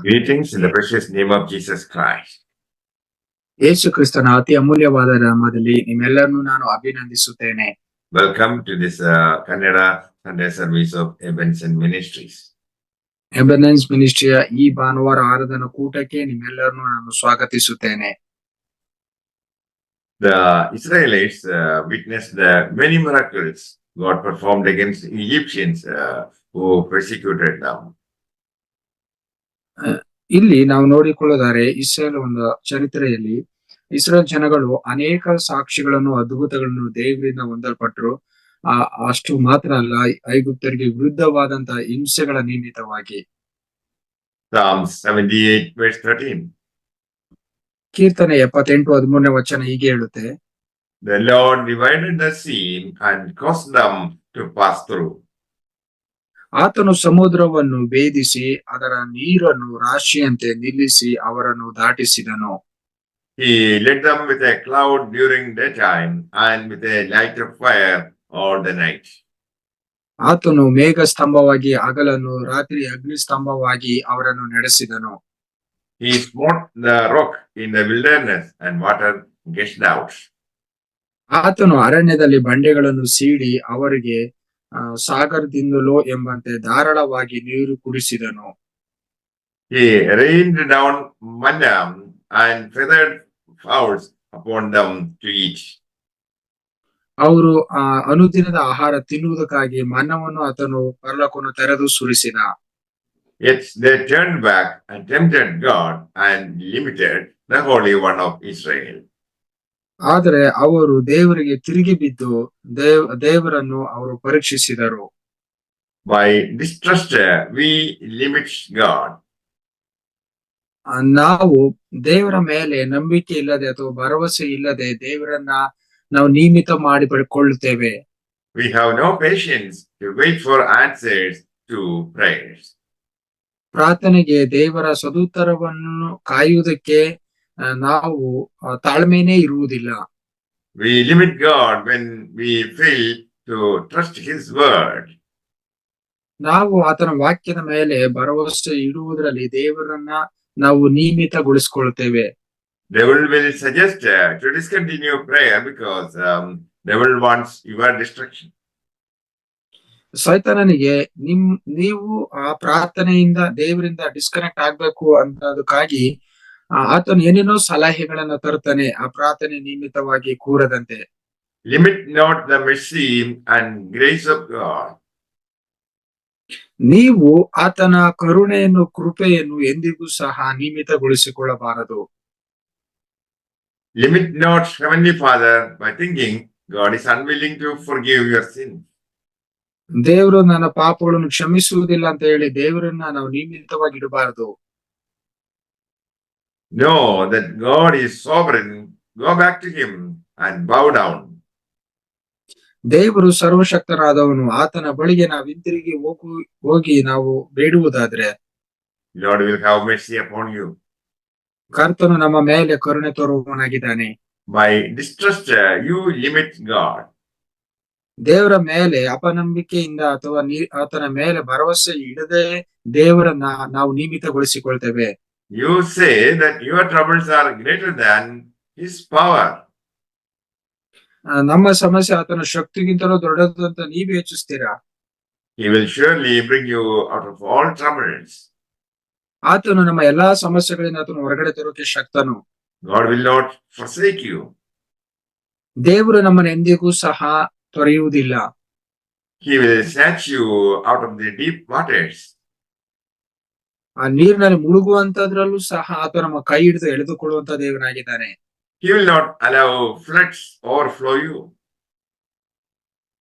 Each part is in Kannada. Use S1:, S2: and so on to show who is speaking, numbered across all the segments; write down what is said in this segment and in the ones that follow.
S1: Greetings in the precious name of Jesus Christ.
S2: ಯೇಸು ಕ್ರಿಸ್ತನ ಅತಿ ಅಮೂಲ್ಯವಾದ ನಾಮದಲ್ಲಿ ನಿಮ್ಮೆಲ್ಲರನ್ನೂ ನಾನು ಅಭಿನಂದಿಸುತ್ತೇನೆ.
S1: Welcome to this Kannada Sunday service of Ebenezer Ministries.
S2: ಎಬೆನೆನ್ಸ್ ಮಿನಿಸ್ಟ್ರಿಯ ಈ ಭಾನುವಾರ ಆರಾಧನಾ ಕೂಟಕ್ಕೆ ನಿಮ್ಮೆಲ್ಲರನ್ನೂ ನಾನು ಸ್ವಾಗತಿಸುತ್ತೇನೆ.
S1: The Israelites witnessed the many miracles God performed against Egyptians who persecuted them.
S2: ಇಲ್ಲಿ ನಾವು ನೋಡಿಕೊಳ್ಳುವುದಾರೆ ಇಸ್ರೇಲ್ ಒಂದು ಚರಿತ್ರೆಯಲ್ಲಿ ಇಸ್ರೇಲ್ ಜನಗಳು ಅನೇಕ ಸಾಕ್ಷಿಗಳನ್ನು ಅದ್ಭುತಗಳನ್ನು ದೇವರಿಂದ ಹೊಂದಲ್ಪಟ್ಟರು. ಅಷ್ಟು ಮಾತ್ರ ಅಲ್ಲ, ಐಗುಪ್ತರಿಗೆ ವಿರುದ್ಧವಾದಂತಹ ಹಿಂಸೆಗಳ ನಿಮಿತ್ತವಾಗಿ.
S1: Psalms 78 verse 13.
S2: ಕೀರ್ತನೆ 78:13 ವಚನ ಹೀಗೆ ಹೇಳುತ್ತೆ,
S1: The Lord divided the sea and caused them to pass through.
S2: ಆತನು ಸಮುದ್ರವನ್ನು ಭೇದಿಸಿ ಅದರ ನೀರನ್ನು ರಾಶಿಯಂತೆ ನಿಲ್ಲಿಸಿ ಅವರನ್ನು ದಾಟಿಸಿದನು.
S1: He led them with a cloud during daytime and with a light of fire all the night.
S2: ಆತನು ಮೇಘ ಸ್ತಂಭವಾಗಿ ಹಗಲನ್ನು, ರಾತ್ರಿ ಅಗ್ನಿ ಸ್ತಂಭವಾಗಿ ಅವರನ್ನು ನಡೆಸಿದನು.
S1: He smote the rock in the wilderness and water gushed out.
S2: ಆತನು ಅರಣ್ಯದಲ್ಲಿ ಬಂಡೆಗಳನ್ನು ಸೀಡಿ ಅವರಿಗೆ ಸಾಗರದಿಂದಲೋ ಎಂಬಂತೆ ಧಾರಾಳವಾಗಿ ನೀರು ಕುಡಿಸಿದನು.
S1: He rained down manna and feathered fowls upon them to eat.
S2: ಅವರು ಅನುದಿನದ ಆಹಾರ ತಿನ್ನುವುದಕ್ಕಾಗಿ ಮನ್ನವನ್ನು ಆತನು ಪರಲೋಕವನ್ನು ತೆರೆದು ಸುರಿಸಿದ.
S1: Yet they turned back and tempted God and limited the Holy One of Israel.
S2: ಆದರೆ ಅವರು ದೇವರಿಗೆ ತಿರುಗಿ ಬಿದ್ದು ದೇವರನ್ನು ಅವರು ಪರೀಕ್ಷಿಸಿದರು.
S1: By distrust we limit God.
S2: ನಾವು ದೇವರ ಮೇಲೆ ನಂಬಿಕೆ ಇಲ್ಲದೆ ಅಥವಾ ಭರವಸೆ ಇಲ್ಲದೆ ದೇವರನ್ನ ನಾವು ನಿಯಮಿತ ಮಾಡಿಕೊಳ್ಳುತ್ತೇವೆ.
S1: We have no patience to wait for answers to prayers.
S2: ಪ್ರಾರ್ಥನೆಗೆ ದೇವರ ಸದುತ್ತರವನ್ನು ಕಾಯುವುದಕ್ಕೆ ನಾವು ತಾಳ್ಮೆನೇ ಇರುವುದಿಲ್ಲ.
S1: We limit God when we fail to trust His word.
S2: ನಾವು ಆತನ ವಾಕ್ಯದ ಮೇಲೆ ಭರವಸೆ ಇಡುವುದರಲ್ಲಿ ದೇವರನ್ನ ನಾವು ನಿಯಮಿತಗೊಳಿಸಿಕೊಳ್ಳುತ್ತೇವೆ.
S1: Devil will suggest to discontinue prayer because devil wants your destruction.
S2: ಸೈತಾನನಿಗೆ ನೀವು ಆ ಪ್ರಾರ್ಥನೆಯಿಂದ ದೇವರಿಂದ ಡಿಸ್ಕನೆಕ್ಟ್ ಆಗ್ಬೇಕು ಅನ್ನೋದಕ್ಕಾಗಿ ಆತನು ಏನೇನೋ ಸಲಹೆಗಳನ್ನ ತರ್ತಾನೆ, ಆ ಪ್ರಾರ್ಥನೆ ನಿಯಮಿತವಾಗಿ ಕೂರದಂತೆ.
S1: Limit not the mercy and grace of God.
S2: ನೀವು ಆತನ ಕರುಣೆಯನ್ನು, ಕೃಪೆಯನ್ನು ಎಂದಿಗೂ ಸಹ ನಿಯಮಿತಗೊಳಿಸಿಕೊಳ್ಳಬಾರದು.
S1: Limit not Heavenly Father by thinking God is unwilling to forgive your sins.
S2: ದೇವರು ನನ್ನ ಪಾಪಗಳನ್ನು ಕ್ಷಮಿಸುವುದಿಲ್ಲ ಅಂತ ಹೇಳಿ ದೇವರನ್ನ ನಾವು ನಿಯಮಿತವಾಗಿ ಇಡಬಾರದು.
S1: Know that God is sovereign. Go back to Him and bow down.
S2: ದೇವರು ಸರ್ವಶಕ್ತನಾದವನು, ಆತನ ಬಳಿಗೆ ನಾವು ಹಿಂತಿರುಗಿ ಹೋಗಿ ನಾವು ಬೇಡುವುದಾದ್ರೆ
S1: Lord will have mercy upon you.
S2: ಕರ್ತನು ನಮ್ಮ ಮೇಲೆ ಕರುಣೆ ತೋರುವವನಾಗಿದ್ದಾನೆ.
S1: By distrust you limit God.
S2: ದೇವರ ಮೇಲೆ ಅಪನಂಬಿಕೆಯಿಂದ ಅಥವಾ ಆತನ ಮೇಲೆ ಭರವಸೆ ಇಡದೆ ದೇವರನ್ನ ನಾವು ನಿಯಮಿತಗೊಳಿಸಿಕೊಳ್ತೇವೆ.
S1: You say that your troubles are greater than His power.
S2: ನಮ್ಮ ಸಮಸ್ಯೆ ಆತನ ಶಕ್ತಿಗಿಂತಲೂ ದೊಡ್ಡದು ಅಂತ ನೀವು ಯೋಚಿಸ್ತೀರಾ?
S1: He will surely bring you out of all troubles.
S2: ಆತನು ನಮ್ಮ ಎಲ್ಲಾ ಸಮಸ್ಯೆಗಳಿಂದ ಆತನು ಹೊರಗಡೆ ತರೋಕೆ ಶಕ್ತನು.
S1: God will not forsake you.
S2: ದೇವರು ನಮ್ಮನ್ನು ಎಂದಿಗೂ ಸಹ ತೊರೆಯುವುದಿಲ್ಲ.
S1: He will snatch you out of the deep waters.
S2: ಆ ನೀರಿನಲ್ಲಿ ಮುಳುಗುವಂತದ್ರಲ್ಲೂ ಸಹ ಆತ ನಮ್ಮ ಕೈ ಹಿಡಿದು ಎಳೆದುಕೊಳ್ಳುವಂತ ದೇವನಾಗಿದ್ದಾನೆ.
S1: He will not allow floods overflow you.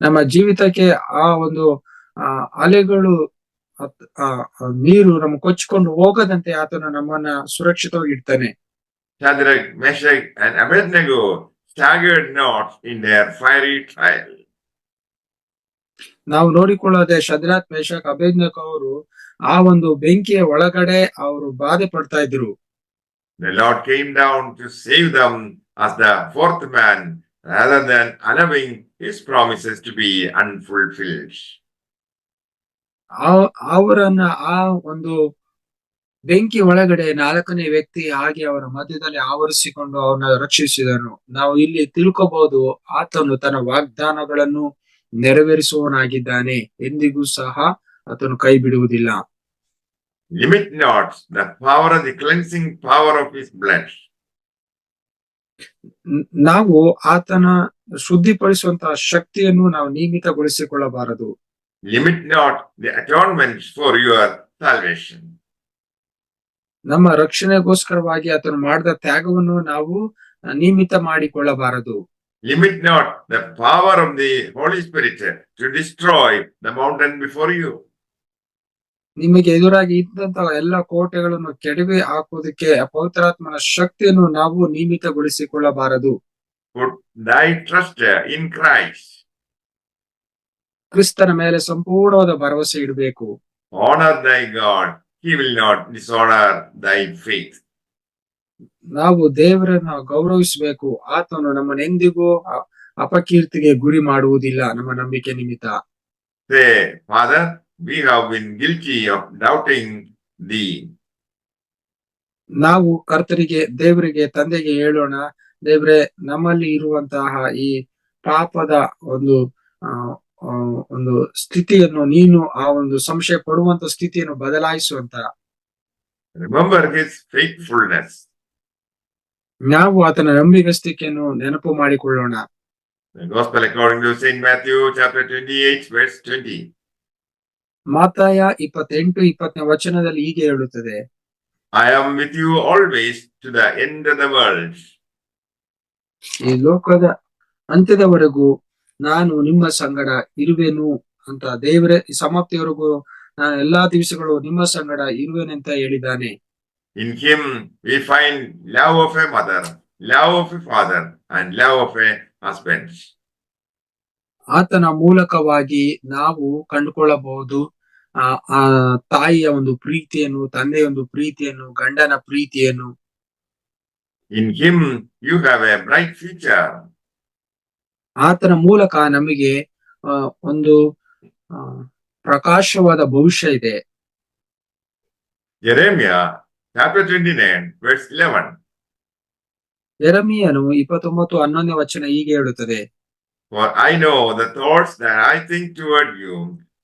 S2: ನಮ್ಮ ಜೀವಿತಕ್ಕೆ ಆ ಒಂದು ಅಲೆಗಳು ನೀರು ನಮ್ಮ ಕೊಚ್ಚಿಕೊಂಡು ಹೋಗದಂತೆ ಆತನು ನಮ್ಮನ್ನ ಸುರಕ್ಷಿತವಾಗಿ ಇಡ್ತಾನೆ.
S1: Shadrach, Meshach, and Abednego staggered not in their fiery trial.
S2: ನಾವು ನೋಡಿಕೊಳ್ಳದೆ ಶದ್ರಾಕ್, ಮೇಷಕ್, ಅಬೇದ್ನೆಗೋ ಅವರು ಆ ಒಂದು ಬೆಂಕಿಯ ಒಳಗಡೆ ಅವರು ಬಾಧೆ ಪಡ್ತಾ ಇದ್ರು.
S1: The Lord came down to save them as the fourth man rather than allowing His promises to be unfulfilled.
S2: ಅವರನ್ನ ಆ ಒಂದು ಬೆಂಕಿ ಒಳಗಡೆ ನಾಲ್ಕನೇ ವ್ಯಕ್ತಿ ಹಾಗೆ ಅವರ ಮಧ್ಯದಲ್ಲಿ ಆವರಿಸಿಕೊಂಡು ಅವನ ರಕ್ಷಿಸಿದನು. ನಾವು ಇಲ್ಲಿ ತಿಳ್ಕೋಬಹುದು, ಆತನು ತನ್ನ ವಾಗ್ದಾನಗಳನ್ನು ನೆರವೇರಿಸುವವನಾಗಿದ್ದಾನೆ. ಎಂದಿಗೂ ಸಹ ಆತನು ಕೈ ಬಿಡುವುದಿಲ್ಲ.
S1: Limit not the power of the cleansing power of his blood.
S2: ನಾವು ಆತನ ಶುದ್ಧಿಪಡಿಸುವಂತಹ ಶಕ್ತಿಯನ್ನು ನಾವು ನಿಯಮಿತಗೊಳಿಸಿಕೊಳ್ಳಬಾರದು.
S1: Limit not the atonement for your salvation.
S2: ನಮ್ಮ ರಕ್ಷಣೆಗೋಸ್ಕರವಾಗಿ ಆತನು ಮಾಡಿದ ತ್ಯಾಗವನ್ನು ನಾವು ನಿಯಮಿತ ಮಾಡಿಕೊಳ್ಳಬಾರದು.
S1: Limit not the power of the Holy Spirit to destroy the mountain before you.
S2: ನಿಮಗೆ ಎದುರಾಗಿ ಇದ್ದಂತಹ ಎಲ್ಲ ಕೋಟೆಗಳನ್ನು ಕೆಡವಿ ಹಾಕುವುದಕ್ಕೆ ಪವಿತ್ರಾತ್ಮನ ಶಕ್ತಿಯನ್ನು ನಾವು ನಿಯಮಿತಗೊಳಿಸಿಕೊಳ್ಳಬಾರದು.
S1: Put thy trust in Christ.
S2: ಕ್ರಿಸ್ತನ ಮೇಲೆ ಸಂಪೂರ್ಣವಾದ ಭರವಸೆ ಇಡಬೇಕು.
S1: Honor thy God. He will not dishonor thy faith.
S2: ನಾವು ದೇವರನ್ನ ಗೌರವಿಸಬೇಕು. ಆತನು ನಮ್ಮನ್ನೆಂದಿಗೂ ಅಪಕೀರ್ತಿಗೆ ಗುರಿ ಮಾಡುವುದಿಲ್ಲ. ನಮ್ಮ ನಂಬಿಕೆ ನಿಮಿತ್ತ
S1: Say, Father, we have been guilty of doubting thee.
S2: ನಾವು ಕರ್ತರಿಗೆ, ದೇವರಿಗೆ, ತಂದೆಗೆ ಹೇಳೋಣ, ದೇವರೇ, ನಮ್ಮಲ್ಲಿ ಇರುವಂತಹ ಈ ಪಾಪದ ಒಂದು ಒಂದು ಸ್ಥಿತಿಯನ್ನು ನೀನು ಆ ಒಂದು ಸಂಶಯ ಪಡುವಂತ ಸ್ಥಿತಿಯನ್ನು ಬದಲಾಯಿಸುವಂತ.
S1: Remember his faithfulness.
S2: ನಾವು ಆತನ ನಂಬಿಗಸ್ತಿಕೆಯನ್ನು ನೆನಪು ಮಾಡಿಕೊಳ್ಳೋಣ.
S1: The Gospel according to Saint Matthew chapter 28 verse 20.
S2: ಮಾತಾಯ 28:20 ವಚನದಲ್ಲಿ ಹೀಗೆ ಹೇಳುತ್ತದೆ,
S1: I am with you always to the end of the world.
S2: ಈ ಲೋಕದ ಅಂತ್ಯದವರೆಗೂ ನಾನು ನಿಮ್ಮ ಸಂಗಡ ಇರುವೆನು ಅಂತ ದೇವರೇ ಈ ಸಮಾಪ್ತಿಯವರೆಗೂ ನಾನು ಎಲ್ಲಾ ದಿವಸಗಳು ನಿಮ್ಮ ಸಂಗಡ ಇರುವೆನೆಂತ ಹೇಳಿದ್ದಾನೆ.
S1: In him we find love of a mother, love of a father, and love of a husband.
S2: ಆತನ ಮೂಲಕವಾಗಿ ನಾವು ಕಂಡುಕೊಳ್ಳಬಹುದು ಆ ತಾಯಿಯ ಒಂದು ಪ್ರೀತಿಯನ್ನು, ತಂದೆಯ ಒಂದು ಪ್ರೀತಿಯನ್ನು, ಗಂಡನ ಪ್ರೀತಿಯನ್ನು.
S1: In him you have a bright future.
S2: ಆತನ ಮೂಲಕ ನಮಗೆ ಒಂದು ಪ್ರಕಾಶವಾದ ಭವಿಷ್ಯ ಇದೆ.
S1: Jeremiah chapter 29 verse 11.
S2: ಯೆರೆಮೀಯನು 29:11 ವಚನ ಹೀಗೆ ಹೇಳುತ್ತದೆ,
S1: For I know the thoughts that I think toward you,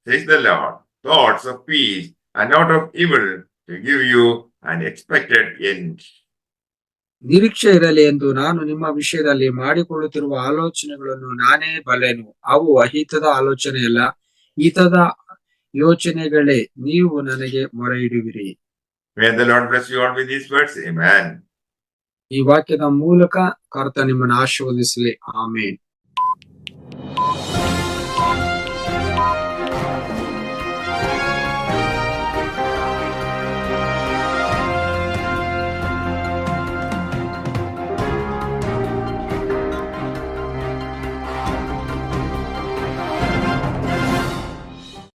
S1: says the Lord, thoughts of peace and not of evil, to give you an expected end.
S2: ನಿರೀಕ್ಷೆ ಇರಲಿ ಎಂದು ನಾನು ನಿಮ್ಮ ವಿಷಯದಲ್ಲಿ ಮಾಡಿಕೊಳ್ಳುತ್ತಿರುವ ಆಲೋಚನೆಗಳನ್ನು ನಾನೇ ಬಲ್ಲೆನು. ಅವು ಅಹಿತದ ಆಲೋಚನೆಯಲ್ಲ, ಹಿತದ ಯೋಚನೆಗಳೇ. ನೀವು ನನಗೆ ಮೊರೆ ಇಡುವಿರಿ.
S1: May the Lord bless you all with these words. Amen.
S2: ಈ ವಾಕ್ಯದ ಮೂಲಕ ಕರ್ತ ನಿಮ್ಮನ್ನು ಆಶೀರ್ವದಿಸಲಿ. ಆಮೇನ್.